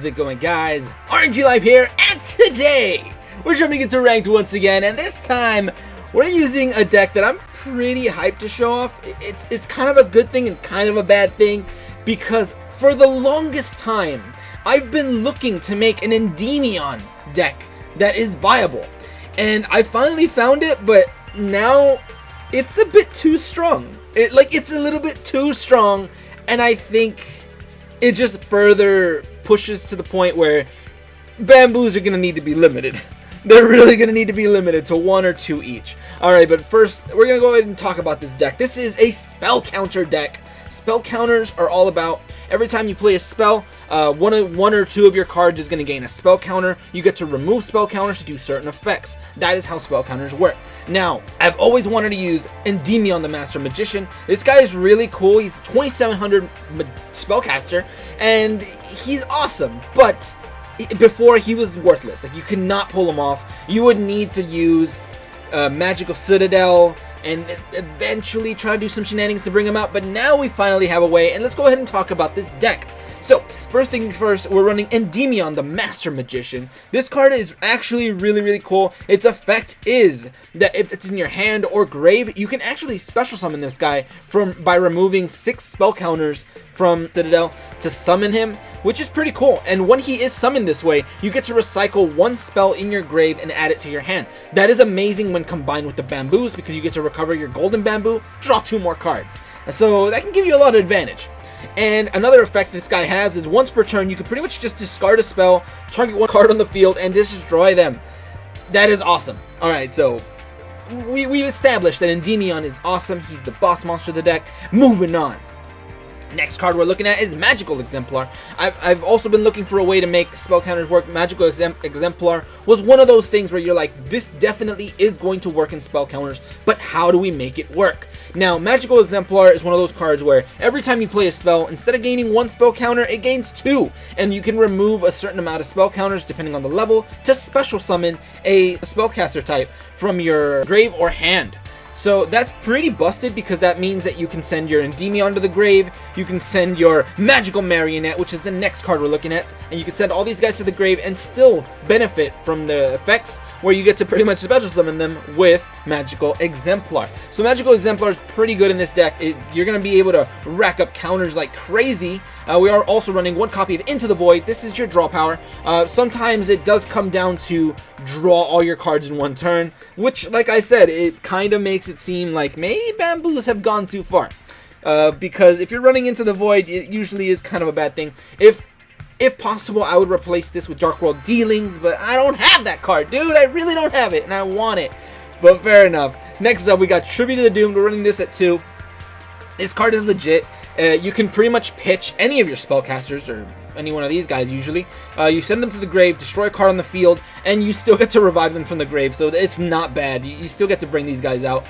it going, guys? aRenG Live here, and today we're jumping into ranked once again, and this time we're using a deck that I'm pretty hyped to show off. It's kind of a good thing and kind of a bad thing, because for the longest time I've been looking to make an Endymion deck that is viable, and I finally found it, but now it's a bit too strong. It's a little bit too strong, and I think it just further pushes to the point where bamboos are going to need to be limited. They're really going to need to be limited to 1 or 2 each. Alright, but first, we're going to go ahead and talk about this deck. This is a spell counter deck. Spell counters are all about every time you play a spell, one or two of your cards is going to gain a spell counter. You get to remove spell counters to do certain effects. That is how spell counters work. Now, I've always wanted to use Endymion the Master Magician. This guy is really cool. He's a 2700 spellcaster, and he's awesome. But before, he was worthless. Like, you could not pull him off. You would need to use Magical Citadel and eventually try to do some shenanigans to bring him out, but now we finally have a way, and let's go ahead and talk about this deck. So, first things first, we're running Endymion the Master Magician. This card is actually really cool. Its effect is that if it's in your hand or grave, you can actually special summon this guy by removing 6 spell counters from Citadel to summon him, which is pretty cool. And when he is summoned this way, you get to recycle 1 spell in your grave and add it to your hand. That is amazing when combined with the bamboos, because you get to recover your golden bamboo, draw 2 more cards. So that can give you a lot of advantage. And another effect this guy has is once per turn, you can pretty much just discard a spell, target 1 card on the field, and just destroy them. That is awesome. Alright, so we've established that Endymion is awesome. He's the boss monster of the deck. Moving on. Next card we're looking at is Magical Exemplar. I've also been looking for a way to make spell counters work. Magical Exemplar was one of those things where you're like, this definitely is going to work in spell counters, but how do we make it work? Now, Magical Exemplar is one of those cards where every time you play a spell, instead of gaining 1 spell counter, it gains 2. And you can remove a certain amount of spell counters, depending on the level, to special summon a spellcaster type from your grave or hand. So that's pretty busted, because that means that you can send your Endymion to the grave, you can send your Magical Marionette, which is the next card we're looking at, and you can send all these guys to the grave and still benefit from the effects where you get to pretty much special summon them with Magical Exemplar. So Magical Exemplar is pretty good in this deck. You're going to be able to rack up counters like crazy. We are also running 1 copy of Into the Void. This is your draw power. Sometimes it does come down to draw all your cards in 1 turn, which, like I said, it kind of makes it seem like maybe bamboos have gone too far. Because if you're running Into the Void, it usually is kind of a bad thing. If possible, I would replace this with Dark World Dealings, but I don't have that card, dude. I really don't have it, and I want it. But fair enough. Next up, we got Tribute to the Doomed. We're running this at 2. This card is legit. You can pretty much pitch any of your spellcasters, or any one of these guys usually. You send them to the grave, destroy a card on the field, and you still get to revive them from the grave, so it's not bad. You still get to bring these guys out.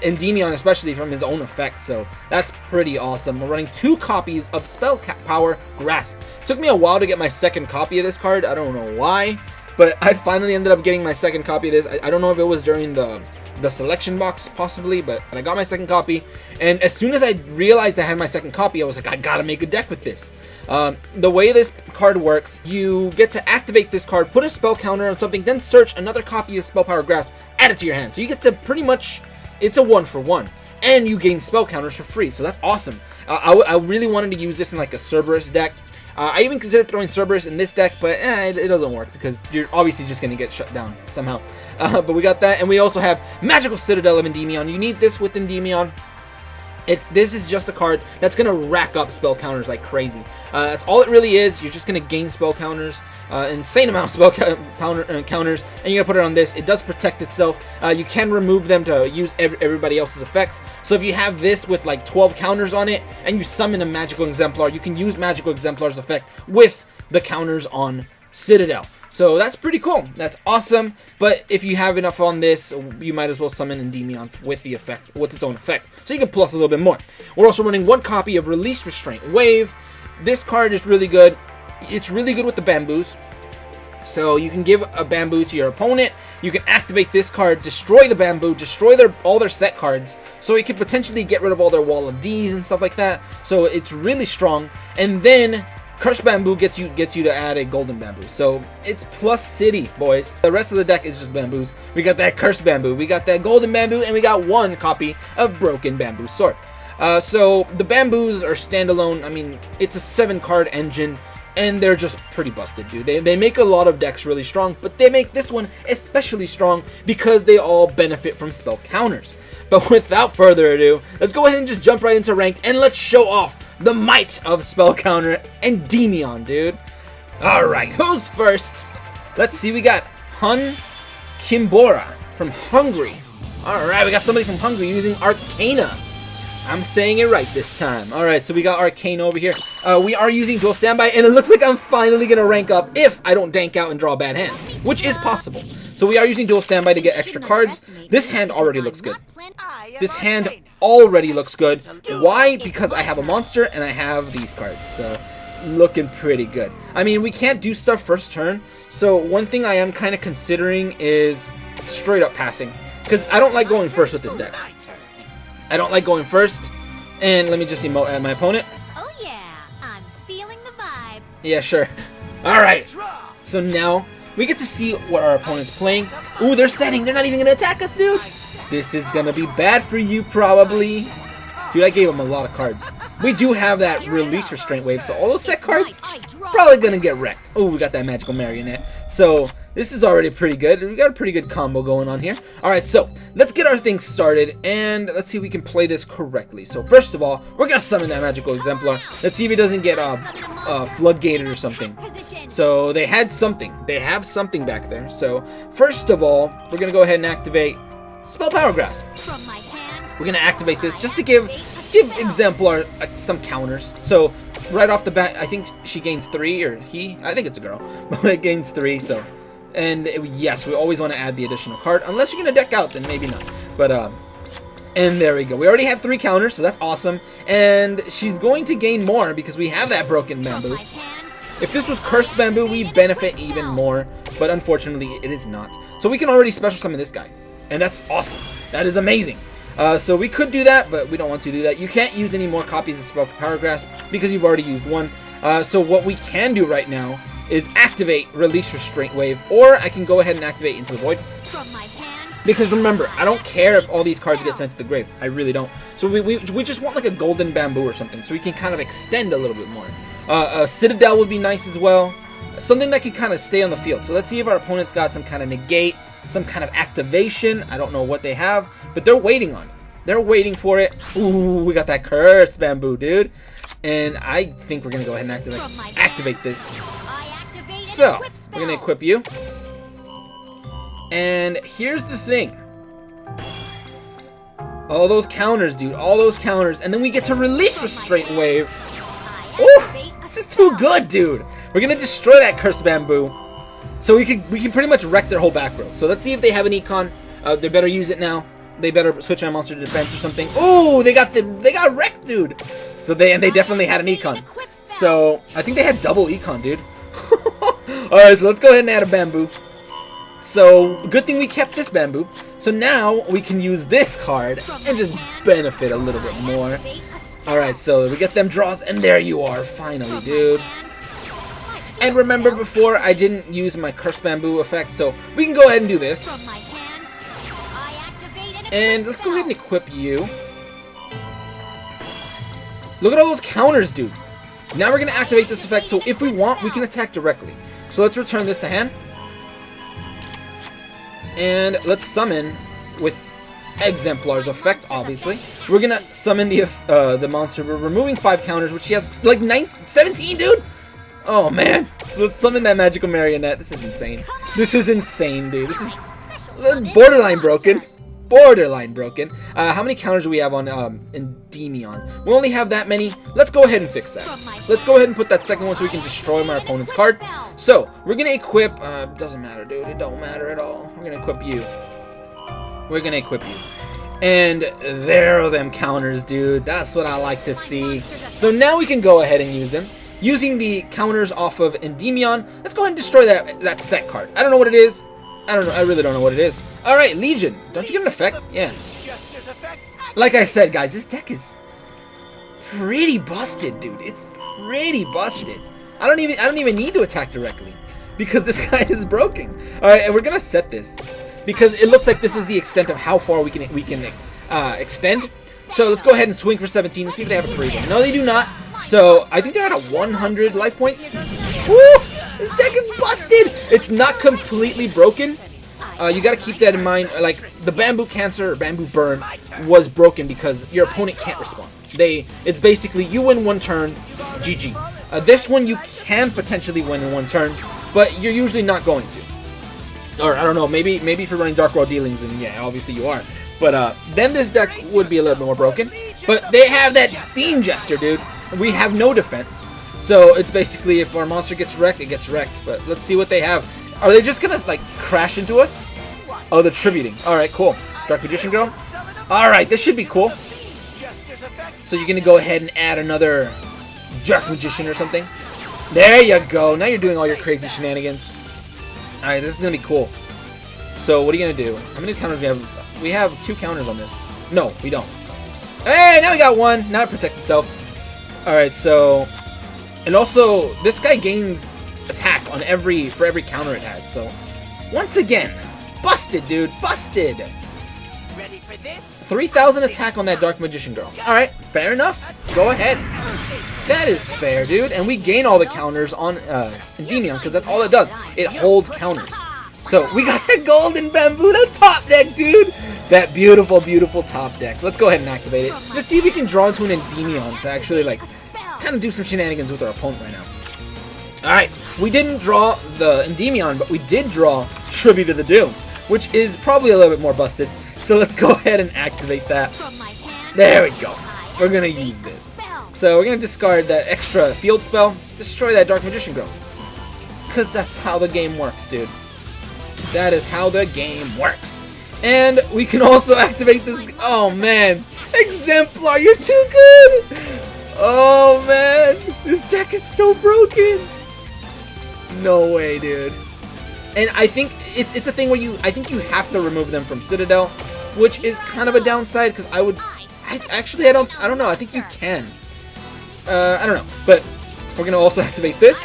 Endymion especially from his own effects, so that's pretty awesome. We're running 2 copies of Spell Power Grasp. It took me a while to get my 2nd copy of this card. I don't know why, but I finally ended up getting my 2nd copy of this. I don't know if it was during the selection box possibly, but I got my 2nd copy, and as soon as I realized I had my 2nd copy, I was like, I gotta make a deck with this. The way this card works, you get to activate this card, put a spell counter on something, then search another copy of Spell Power Grasp, add it to your hand. So you get to pretty much, it's a 1-for-1, and you gain spell counters for free, so that's awesome. I really wanted to use this in like a Cerberus deck. I even considered throwing Cerberus in this deck, but it doesn't work, because you're obviously just going to get shut down somehow. But we got that, and we also have Magical Citadel of Endymion. You need this with Endymion. This is just a card that's going to rack up spell counters like crazy. That's all it really is. You're just going to gain spell counters, insane amount of spell counters, and you're going to put it on this. It does protect itself. You can remove them to use everybody else's effects. So if you have this with like 12 counters on it, and you summon a Magical Exemplar, you can use Magical Exemplar's effect with the counters on Citadel. So that's pretty cool. That's awesome. But if you have enough on this, you might as well summon Endymion with the effect, with its own effect. So you can plus a little bit more. We're also running 1 copy of Release Restraint Wave. This card is really good. It's really good with the bamboos. So you can give a bamboo to your opponent. You can activate this card, destroy the bamboo, destroy all their set cards. So it can potentially get rid of all their Wall of Ds and stuff like that. So it's really strong. And then Cursed Bamboo gets you to add a Golden Bamboo. So it's plus City, boys. The rest of the deck is just Bamboos. We got that Cursed Bamboo, we got that Golden Bamboo, and we got one copy of Broken Bamboo Sword. So the Bamboos are standalone. I mean, it's a 7-card engine, and they're just pretty busted, dude. They make a lot of decks really strong, but they make this one especially strong because they all benefit from spell counters. But without further ado, let's go ahead and just jump right into ranked, and let's show off the might of spell counter Endymion, dude. Alright, who's first? Let's see, we got Hun Kimbora from Hungary. Alright, we got somebody from Hungary using Arcana. I'm saying it right this time. Alright, so we got Arcana over here. We are using Dual Standby, and it looks like I'm finally going to rank up if I don't dank out and draw a bad hand, which is possible. So we are using Dual Standby to get extra cards. This hand already looks good. This hand already looks good. Why? Because I have a monster and I have these cards. So looking pretty good. I mean, we can't do stuff first turn. So one thing I am kind of considering is straight up passing. Because I don't like going first with this deck. I don't like going first. And let me just emote at my opponent. Oh yeah, I'm feeling the vibe. Yeah, sure. Alright. So now we get to see what our opponent's playing. Ooh, they're setting. They're not even going to attack us, dude. This is going to be bad for you, probably. Dude, I gave him a lot of cards. We do have that release restraint wave, so all those set cards probably going to get wrecked. Oh, we got that magical marionette. So this is already pretty good. We got a pretty good combo going on here. Alright, so let's get our thing started, and let's see if we can play this correctly. So first of all, we're going to summon that magical Exemplar. Let's see if it doesn't get floodgated or something. So they had something. They have something back there. So first of all, we're going to go ahead and activate Spell Power Grasp. We're going to activate this just to give Exemplar some counters. So right off the bat, I think she gains 3, or he. I think it's a girl, but it gains 3. So, and yes, we always want to add the additional card. Unless you're going to deck out, then maybe not. But and there we go. We already have 3 counters, so that's awesome. And she's going to gain more because we have that Broken Bamboo. If this was Cursed Bamboo, we benefit even more, but unfortunately, it is not. So we can already special summon this guy, and that's awesome. That is amazing. So we could do that, but we don't want to do that. You can't use any more copies of Spell Power Grasp because you've already used one. So what we can do right now is activate Release Restraint Wave, or I can go ahead and activate Into the Void. Because remember, I don't care if all these cards get sent to the grave. I really don't. So we just want like a Golden Bamboo or something, so we can kind of extend a little bit more. A Citadel would be nice as well. Something that can kind of stay on the field. So let's see if our opponent's got some kind of negate, some kind of activation. I don't know what they have, but they're waiting on it. They're waiting for it. Ooh, we got that Cursed Bamboo, dude. And I think we're going to go ahead and activate this. So, we're going to equip you. And here's the thing. All those counters, dude. All those counters. And then we get to Release Restraint Wave. Ooh, this is too good, dude. We're going to destroy that Cursed Bamboo. So we can pretty much wreck their whole back row. So let's see if they have an econ. They better use it now. They better switch my monster to defense or something. Ooh, they got wrecked, dude. So they definitely had an econ. So I think they had double econ, dude. Alright, so let's go ahead and add a bamboo. So good thing we kept this bamboo. So now we can use this card and just benefit a little bit more. Alright, so we get them draws, and there you are, finally, dude. And remember, before I didn't use my Cursed Bamboo effect, so we can go ahead and do this. And let's go ahead and equip you. Look at all those counters, dude. Now we're going to activate this effect, so if we want, we can attack directly. So let's return this to hand. And let's summon with Exemplar's effect, obviously. We're going to summon the monster. We're removing 5 counters, which she has like 17, dude. Oh, man. So let's summon that magical marionette. This is insane. This is insane, dude. This is borderline broken. Borderline broken. How many counters do we have on Endymion? We only have that many. Let's go ahead and fix that. Let's go ahead and put that second one so we can destroy my opponent's card. So, we're going to equip... doesn't matter, dude. It don't matter at all. We're going to equip you. We're going to equip you. And there are them counters, dude. That's what I like to see. So now we can go ahead and use them. Using the counters off of Endymion, let's go ahead and destroy that set card. I don't know what it is. I don't know. I really don't know what it is. Alright, Legion. Don't you get an effect? Yeah. Like I said, guys, this deck is pretty busted, dude. It's pretty busted. I don't even need to attack directly because this guy is broken. All right, and we're gonna set this because it looks like this is the extent of how far we can extend. So let's go ahead and swing for 17 and see if they have a Karibo. No, they do not. So I think they're at a 100 life points. Woo! This deck is busted. It's not completely broken. You got to keep that in mind. Like the Bamboo Cancer or Bamboo Burn was broken because your opponent can't respond. It's basically you win one turn, GG. This one you can potentially win in one turn, but you're usually not going to. Or I don't know, maybe if you're running Dark World Dealings, and yeah, obviously you are. But then this deck would be a little bit more broken. But they have that Theme Jester, dude. We have no defense. So it's basically if our monster gets wrecked, it gets wrecked. But let's see what they have. Are they just gonna like crash into us? Oh, they're tributing. Alright, cool. Dark Magician Girl. Alright, this should be cool. So you're gonna go ahead and add another Dark Magician or something. There you go. Now you're doing all your crazy shenanigans. Alright, this is gonna be cool. So what are you gonna do? How many counters do we have? We have 2 counters on this. No, we don't. Hey, now we got 1. Now it protects itself. Alright, so... And also, this guy gains attack on for every counter it has. So, once again, busted, dude. Busted. Ready for this? 3,000 attack on that Dark Magician Girl. Alright, fair enough. Go ahead. That is fair, dude. And we gain all the counters on Endymion, because that's all it does. It holds counters. So, we got that Golden Bamboo, that top deck, dude. That beautiful, beautiful top deck. Let's go ahead and activate it. Let's see if we can draw into an Endymion to actually, like, kind of do some shenanigans with our opponent right now. Alright, we didn't draw the Endymion, but we did draw Tribute to the Doom, which is probably a little bit more busted. So let's go ahead and activate that. There we go. We're going to use this. So we're going to discard that extra field spell, destroy that Dark Magician Girl. Because that's how the game works, dude. That is how the game works. And we can also activate this. Oh, man. Exemplar, you're too good. Oh, man. This deck is so broken. No way, dude. And I think it's a thing where I think you have to remove them from Citadel, which is kind of a downside because I don't know. I think you can. I don't know, but we're gonna also activate this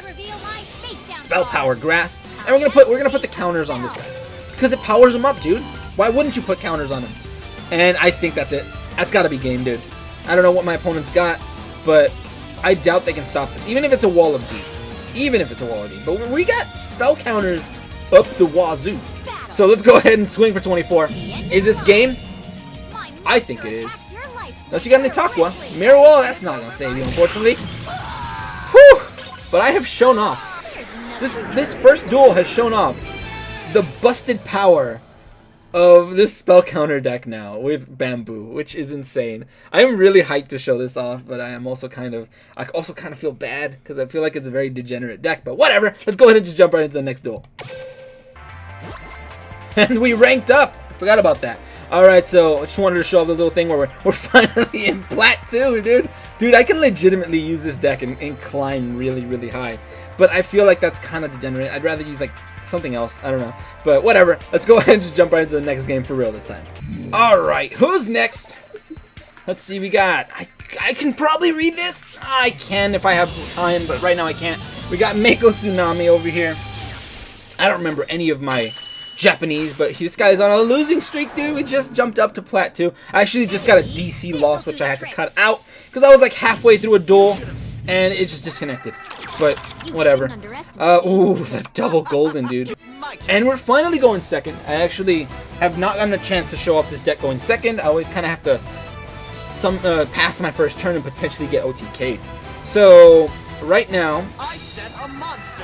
Spell Power Grasp, and we're gonna put the counters on this guy because it powers him up, dude. Why wouldn't you put counters on him? And I think that's it. That's gotta be game, dude. I don't know what my opponent's got, but I doubt they can stop this, even if it's a wall of D. Even if it's a wall of D. But we got spell counters up the wazoo. So let's go ahead and swing for 24. Is this game? I think it is. Unless you got an Itakwa. Mirror Wall, that's not going to save you, unfortunately. Whew! But I have shown off. This first duel has shown off the busted power of this spell counter deck now with Bamboo, which is insane. I am really hyped to show this off, but I also kind of feel bad because I feel like it's a very degenerate deck, but whatever. Let's go ahead and just jump right into the next duel. And we ranked up. I forgot about that. Alright, so I just wanted to show off the little thing where we're finally in Plat 2, dude. Dude, I can legitimately use this deck and climb really, really high. But I feel like that's kind of degenerate. I'd rather use, like, something else. I don't know. But whatever. Let's go ahead and just jump right into the next game for real this time. Alright, who's next? Let's see, we got... I can probably read this. I can if I have time, but right now I can't. We got Mako Tsunami over here. I don't remember any of my Japanese, but this guy's on a losing streak, dude. We just jumped up to Plat 2. I actually just got a DC loss, which I had to cut out because I was like halfway through a duel and it just disconnected. But whatever. Ooh, that double golden, dude. And we're finally going second. I actually have not gotten a chance to show off this deck going second. I always kind of have to pass my first turn and potentially get OTK'd. So right now,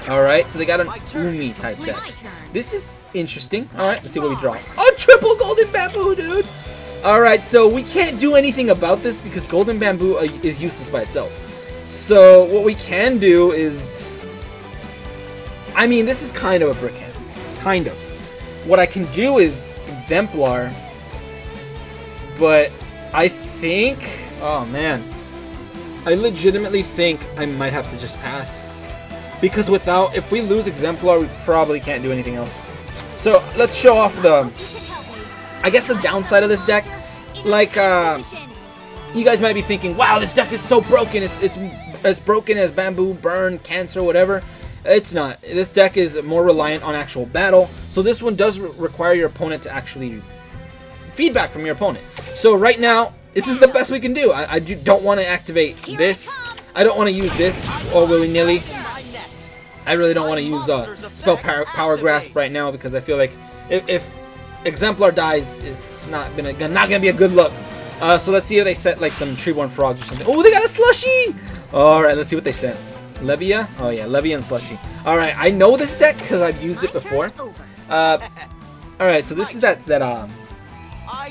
alright, so they got an Umi type deck. This is interesting. Alright, let's see what we draw. Oh, triple Golden Bamboo, dude! Alright, so we can't do anything about this because Golden Bamboo is useless by itself. So what we can do is... I mean, this is kind of a brick hand. Kind of. What I can do is Exemplar. But I think... Oh, man. I legitimately think I might have to just pass. Because if we lose Exemplar, we probably can't do anything else. So, let's show off I guess the downside of this deck. Like, you guys might be thinking, wow, this deck is so broken, it's broken as Bamboo, Burn, Cancer, whatever. It's not. This deck is more reliant on actual battle, so this one does require your opponent to actually feedback from your opponent. So right now, this is the best we can do. I don't want to activate this. I don't want to use this all willy-nilly. I really don't want to use Spell Power Grasp right now because I feel like if Exemplar dies, it's not gonna be a good look. So let's see if they set like some Treeborn Frogs or something. Oh, they got a Slushie! Alright, let's see what they sent. Levia? Oh yeah, Levia and Slushie. Alright, I know this deck because I've used it before. Alright, so this is that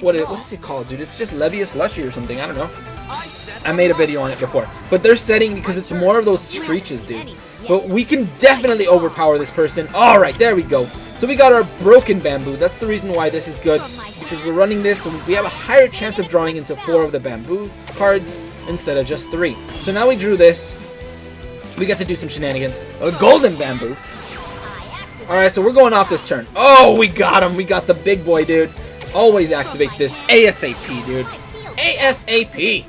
what is it called, dude? It's just Levia Slushie or something, I don't know. I made a video on it before. But they're setting because it's more of those screeches, dude. But we can definitely overpower this person. Alright, there we go. So we got our broken Bamboo. That's the reason why this is good. Because we're running this, so we have a higher chance of drawing into 4 of the Bamboo cards instead of just 3. So now we drew this. We get to do some shenanigans. A golden Bamboo. Alright, so we're going off this turn. Oh, we got him. We got the big boy, dude. Always activate this ASAP, dude. ASAP.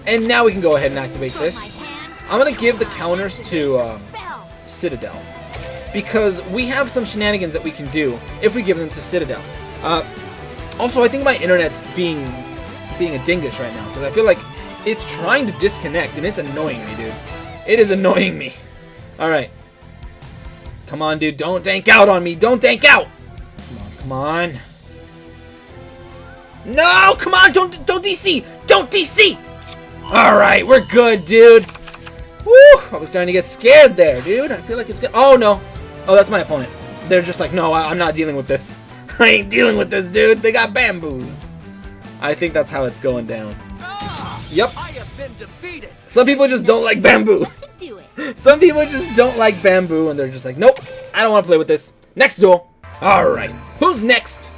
And now we can go ahead and activate this. I'm going to give the counters to Citadel. Because we have some shenanigans that we can do if we give them to Citadel. Also, I think my internet's being a dingus right now. Because I feel like it's trying to disconnect and it's annoying me, dude. It is annoying me. Alright. Come on, dude. Don't dank out on me. Don't dank out. Come on. No, come on. Don't DC. Don't DC. Alright, we're good, dude. Woo. I was starting to get scared there, dude. I feel like it's good. Oh, no. Oh, that's my opponent. They're just like, no, I'm not dealing with this. I ain't dealing with this, dude. They got Bamboos. I think that's how it's going down. Yep. Some people just don't like Bamboo. Some people just don't like Bamboo, and they're just like, nope, I don't want to play with this. Next duel. Alright, who's next?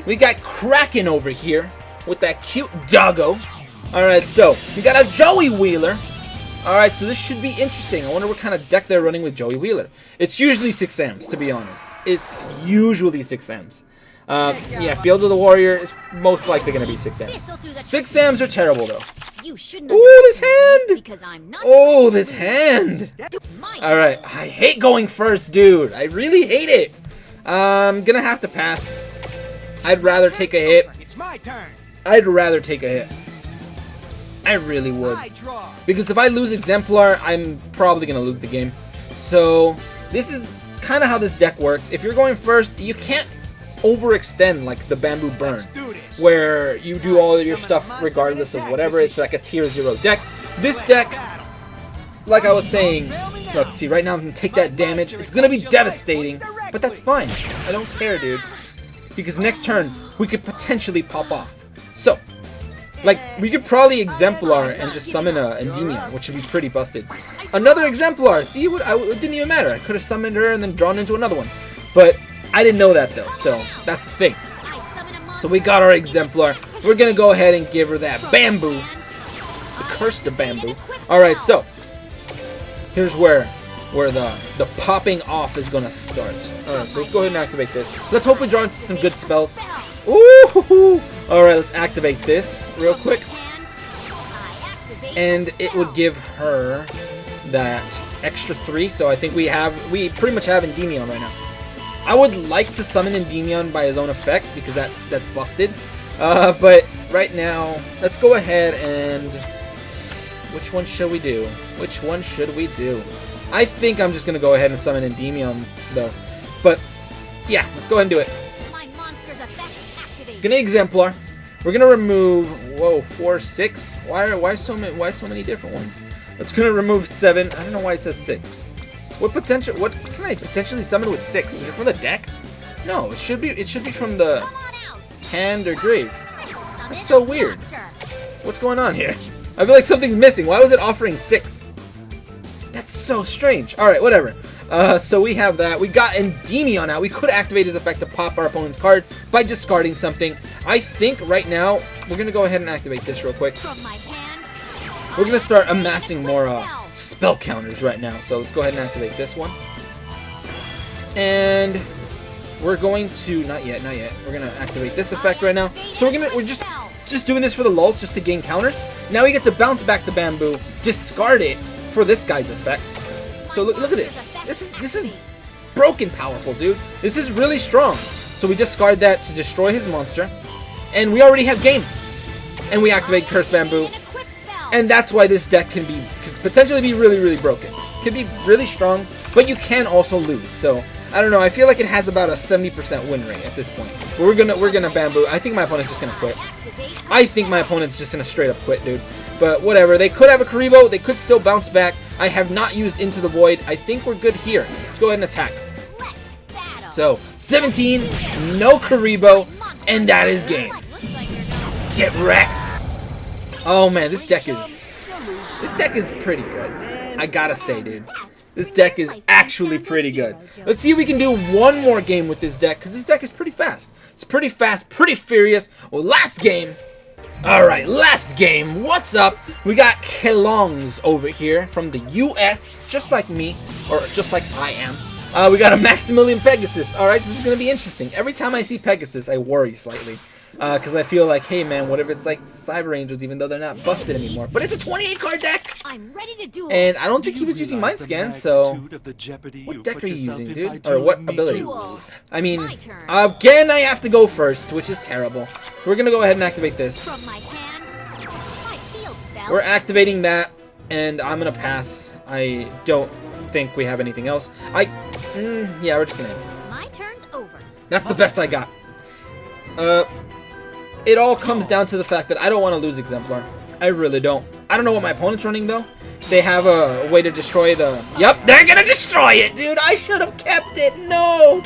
We got Kraken over here with that cute doggo. Alright, so we got a Joey Wheeler. Alright, so this should be interesting. I wonder what kind of deck they're running with Joey Wheeler. It's usually 6Ms, to be honest. It's usually 6Ms. Yeah, Fields of the Warrior is most likely going to be 6Ms. 6Ms are terrible, though. Ooh, this hand! Oh, this hand! Alright, I hate going first, dude. I really hate it. I'm going to have to pass. I'd rather take a hit. It's my turn. I'd rather take a hit. I really would. Because if I lose Exemplar, I'm probably going to lose the game. So, this is kind of how this deck works. If you're going first, you can't overextend like the Bamboo Burn, where you do all of your stuff regardless of whatever. It's like a tier 0 deck. This deck, like I was saying, look, see, right now I'm going to take that damage. It's going to be devastating, but that's fine. I don't care, dude. Because next turn, we could potentially pop off. So, like, we could probably Exemplar and just summon a Endymion, which would be pretty busted. Another Exemplar! See, it didn't even matter. I could have summoned her and then drawn into another one. But I didn't know that, though, so that's the thing. So we got our Exemplar. We're going to go ahead and give her that Bamboo. The curse to Bamboo. Alright, so here's where the popping off is going to start. Alright, so let's go ahead and activate this. Let's hope we draw into some good spells. Ooh! Alright, let's activate this real quick. And it would give her that extra 3, so I think we pretty much have Endymion right now. I would like to summon Endymion by his own effect, because that's busted. But right now, let's go ahead and... Which one should we do? Which one should we do? I think I'm just going to go ahead and summon Endymion, though. But, yeah, let's go ahead and do it. Gonna Exemplar. We're gonna remove 4, 6. Why so many different ones? It's gonna remove 7. I don't know why it says 6. What can I potentially summon with 6? Is it from the deck? No, it should be from the hand or grave. That's so weird. What's going on here? I feel like something's missing. Why was it offering 6? That's so strange. Alright, whatever. So we have that. We got Endymion out. We could activate his effect to pop our opponent's card by discarding something. I think right now, we're going to go ahead and activate this real quick. We're going to start amassing more spell counters right now. So let's go ahead and activate this one. And we're going to... Not yet. We're going to activate this effect right now. So we're just doing this for the lulz, just to gain counters. Now we get to bounce back the Bamboo, discard it, for this guy's effect. So look at this. This is broken powerful, dude. This is really strong. So we discard that to destroy his monster. And we already have game. And we activate Curse Bamboo. And that's why this deck could potentially be really, really broken. Could be really strong, but you can also lose. So I don't know. I feel like it has about a 70% win rate at this point. We're gonna Bamboo. I think my opponent's just gonna quit. I think my opponent's just gonna straight up quit, dude. But whatever. They could have a Karibo. They could still bounce back. I have not used Into the Void. I think we're good here. Let's go ahead and attack. So 17, no Karibo, and that is game. Get wrecked. Oh man, this deck is pretty good. I gotta say, dude. This deck is actually pretty good. Let's see if we can do one more game with this deck, because this deck is pretty fast. It's pretty fast, pretty furious. Well, last game. Alright, last game. What's up? We got Kelongs over here from the US, just like me, or just like I am. We got a Maximilian Pegasus. Alright, this is going to be interesting. Every time I see Pegasus, I worry slightly. Because I feel like, hey man, what if it's like Cyber Angels, even though they're not busted anymore? But it's a 28 card deck! I'm ready to do it. And I don't think he was using Mind Scan, so... What deck are you using, dude? Or what ability? I mean, again, I have to go first, which is terrible. We're going to go ahead and activate this. From my hand, my field spell. We're activating that, and I'm going to pass. I don't think we have anything else. Yeah, we're just going to... My turn's over. That's the best I got. It all comes down to the fact that I don't want to lose Exemplar. I really don't. I don't know what my opponent's running, though. They have a way to destroy the... Yep, they're gonna destroy it, dude! I should have kept it! No!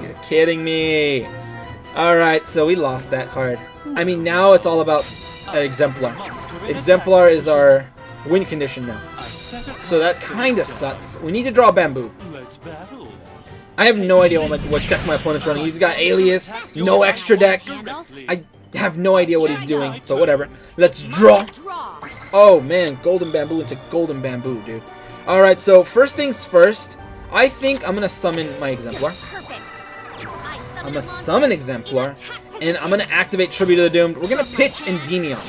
You're kidding me. Alright, so we lost that card. I mean, now it's all about Exemplar. Exemplar is our win condition now. So that kind of sucks. We need to draw Bamboo. I have no idea what deck my opponent's running. He's got Alias, no extra deck. I have no idea what he's doing, but whatever. Let's draw. Oh man, Golden Bamboo into Golden Bamboo, dude. Alright, so first things first, I think I'm going to summon my Exemplar. I'm going to summon Exemplar, and I'm going to activate Tribute to the Doomed. We're going to pitch Endymion,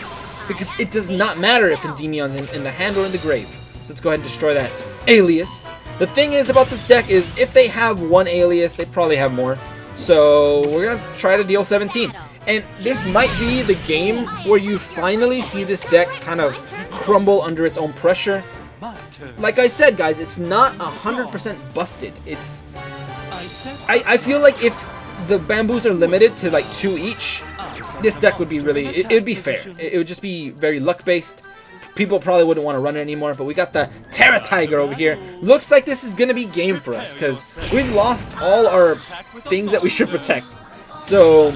because it does not matter if Endymion's in the hand or in the grave. So let's go ahead and destroy that Alias. The thing is about this deck is if they have one Alias, they probably have more. So we're going to try to deal 17. And this might be the game where you finally see this deck kind of crumble under its own pressure. Like I said, guys, it's not 100% busted. It's... I feel like if the Bamboos are limited to like 2 each, this deck would be really... It would be fair. It would just be very luck-based. People probably wouldn't want to run it anymore, but we got the Terra Tiger over here. Looks like this is going to be game for us, because we've lost all our things that we should protect. So,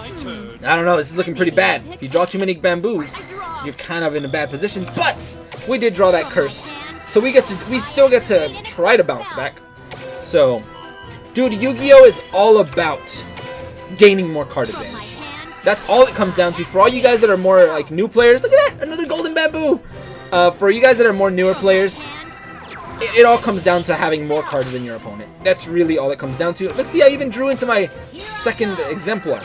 I don't know, this is looking pretty bad. If you draw too many Bamboos, you're kind of in a bad position, but we did draw that Cursed. So we still get to try to bounce back. So, dude, Yu-Gi-Oh! Is all about gaining more card advantage. That's all it comes down to. For all you guys that are more like new players, look at that, another Golden Bamboo. For you guys that are more newer players, it all comes down to having more cards than your opponent. That's really all it comes down to. Let's see, I even drew into my second Exemplar.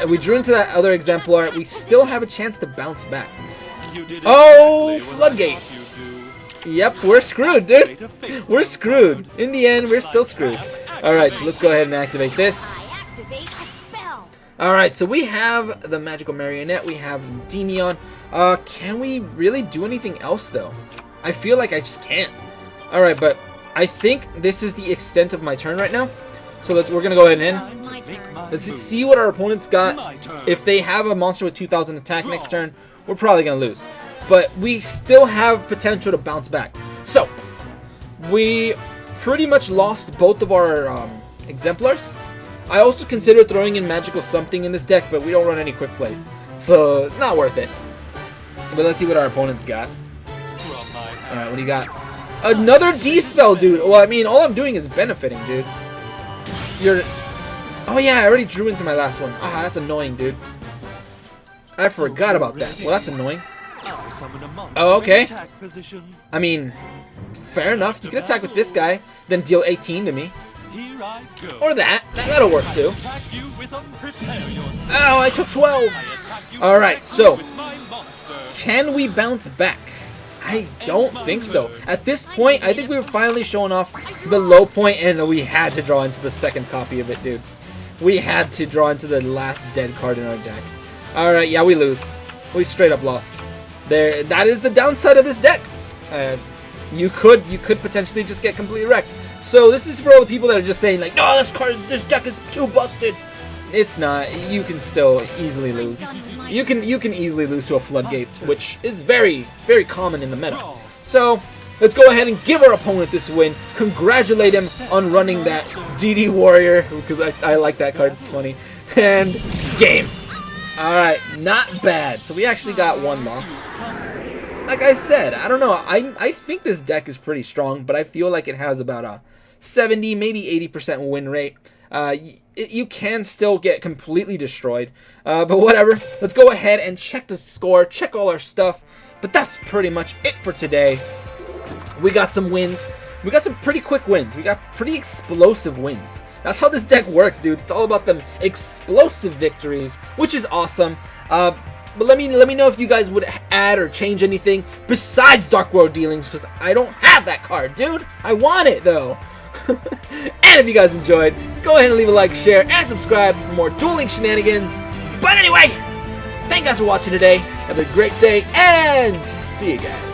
We drew into that other Exemplar. We still have a chance to bounce back. Oh, Floodgate. Yep, we're screwed, dude. We're screwed. In the end, we're still screwed. Alright, so let's go ahead and activate this. Alright, so we have the Magical Marionette, we have Endymion. Can we really do anything else, though? I feel like I just can't. Alright, but I think this is the extent of my turn right now. So we're going to go ahead and end. Let's see what our opponent's got. If they have a monster with 2,000 attack next turn, we're probably going to lose. But we still have potential to bounce back. So, we pretty much lost both of our Exemplars. I also considered throwing in Magical Something in this deck, but we don't run any quick plays. So, it's not worth it. But let's see what our opponent's got. Alright, what do you got? Another D-Spell, dude! Well, I mean, all I'm doing is benefiting, dude. Oh yeah, I already drew into my last one. Ah, that's annoying, dude. I forgot about that. Well, that's annoying. Oh, okay. I mean, fair enough. You can attack with this guy, then deal 18 to me. Or that. That'll work too. Oh, I took 12. Alright, so can we bounce back? I I don't think so. At this point, I think we were finally showing off the low point, and we had to draw into the second copy of it, dude. We had to draw into the last dead card in our deck. Alright, yeah, we lose. We straight up lost. That is the downside of this deck. You could potentially just get completely wrecked. So this is for all the people that are just saying like, no, this deck is too busted. It's not. You can still easily lose. You can easily lose to a Floodgate, which is very, very common in the meta. So let's go ahead and give our opponent this win. Congratulate him on running that DD Warrior, because I like that card. It's funny. And game. Alright, not bad. So we actually got one loss. Like I said, I don't know. I think this deck is pretty strong, but I feel like it has about a 70, maybe 80% win rate. You can still get completely destroyed, but whatever. Let's go ahead and check the score, check all our stuff. But that's pretty much it for today. We got some wins. We got some pretty quick wins. We got pretty explosive wins. That's how this deck works, dude. It's all about them explosive victories, which is awesome. But let me know if you guys would add or change anything besides Dark World Dealings, because I don't have that card, dude. I want it though. And if you guys enjoyed, go ahead and leave a like, share, and subscribe for more dueling shenanigans. But anyway, thank you guys for watching today. Have a great day, and see you guys.